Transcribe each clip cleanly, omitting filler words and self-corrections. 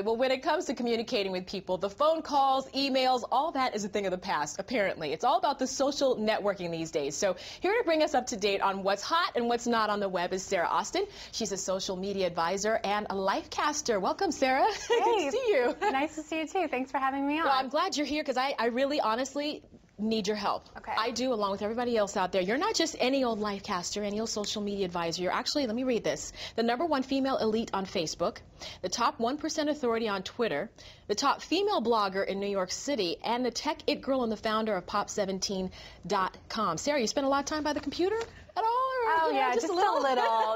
Well, when it comes to communicating with people, the phone calls, emails, all that is a thing of the past, apparently. It's all about the social networking these days. So here to bring us up to date on what's hot and what's not on the web is Sarah Austin. She's a social media advisor and a lifecaster. Welcome, Sarah. Hey, good to see you. Nice to see you, too. Thanks for having me on. Well, I'm glad you're here because I really, honestly, need your help. Okay. I do, along with everybody else out there. You're not just any old lifecaster, any old social media advisor. You're actually, let me read this, the #1 female elite on Facebook, the top 1% authority on Twitter, the top female blogger in New York City, and the tech it girl and the founder of Pop17.com. Sarah, you spend a lot of time by the computer at all? Oh, yeah, just a little.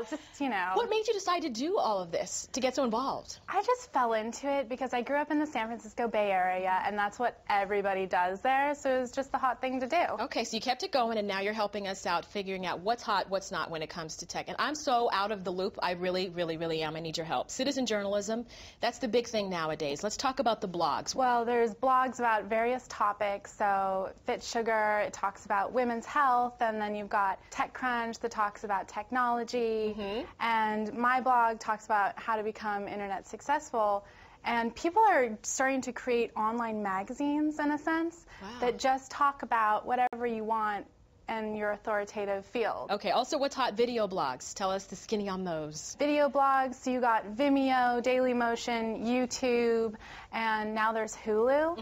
Just, you know. What made you decide to do all of this, to get so involved? I just fell into it because I grew up in the San Francisco Bay Area, and that's what everybody does there, so it was just the hot thing to do. Okay, so you kept it going, and now you're helping us out figuring out what's hot, what's not when it comes to tech. And I'm so out of the loop. I really, really, really am. I need your help. Citizen journalism, that's the big thing nowadays. Let's talk about the blogs. Well, there's blogs about various topics. So Fit Sugar, it talks about women's health, and then you've got TechCrunch that talks about technology, and my blog talks about how to become internet successful. And people are starting to create online magazines, in a sense, that just talk about whatever you want in your authoritative field. Okay, also what's hot? Video blogs. Tell us the skinny on those. Video blogs, so you got Vimeo, Dailymotion, YouTube, and now there's Hulu.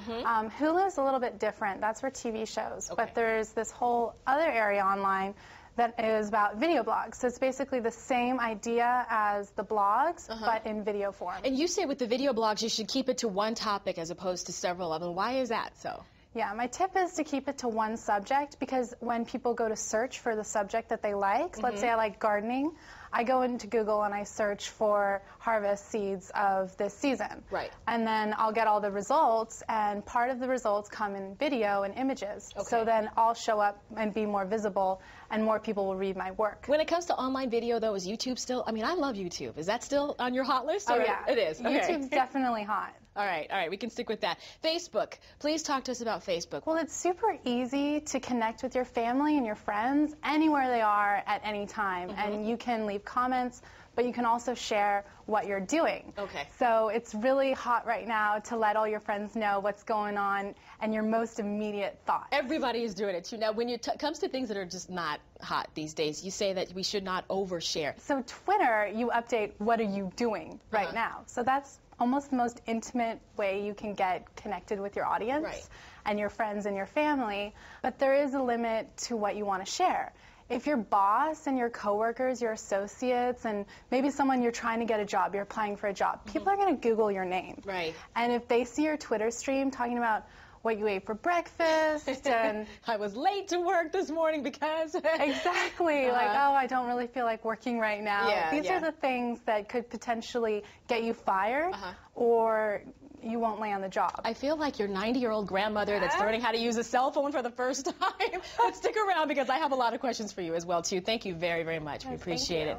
Hulu's a little bit different. That's for TV shows. Okay. But there's this whole other area online that is about video blogs. So it's basically the same idea as the blogs, but in video form. And you say with the video blogs, you should keep it to one topic as opposed to several of them. Why is that so? Yeah, my tip is to keep it to one subject, because when people go to search for the subject that they like, let's say I like gardening, I go into Google and I search for harvest seeds of this season. Right. And then I'll get all the results, and part of the results come in video and images. Okay. So then I'll show up and be more visible, and more people will read my work. When it comes to online video, though, is YouTube still, I mean, I love YouTube. Is that still on your hot list? Oh, or yeah. It is. Okay. YouTube's definitely hot. All right, we can stick with that. Facebook, please talk to us about Facebook. Well, it's super easy to connect with your family and your friends anywhere they are at any time. And you can leave comments, but you can also share what you're doing. Okay. So it's really hot right now to let all your friends know what's going on and your most immediate thought. Everybody is doing it too. Now, when it comes to things that are just not hot these days, you say that we should not overshare. So Twitter, you update what are you doing right now. So that's almost the most intimate way you can get connected with your audience and your friends and your family. But there is a limit to what you want to share. If your boss and your coworkers, your associates, and maybe someone you're trying to get a job, you're applying for a job, people are going to Google your name. Right. And if they see your Twitter stream talking about what you ate for breakfast and I was late to work this morning because exactly, like, oh, I don't really feel like working right now. Yeah, These are the things that could potentially get you fired or you won't land the job. I feel like your 90-year-old grandmother that's learning how to use a cell phone for the first time. But stick around because I have a lot of questions for you as well, too. Thank you very, very much. We appreciate it.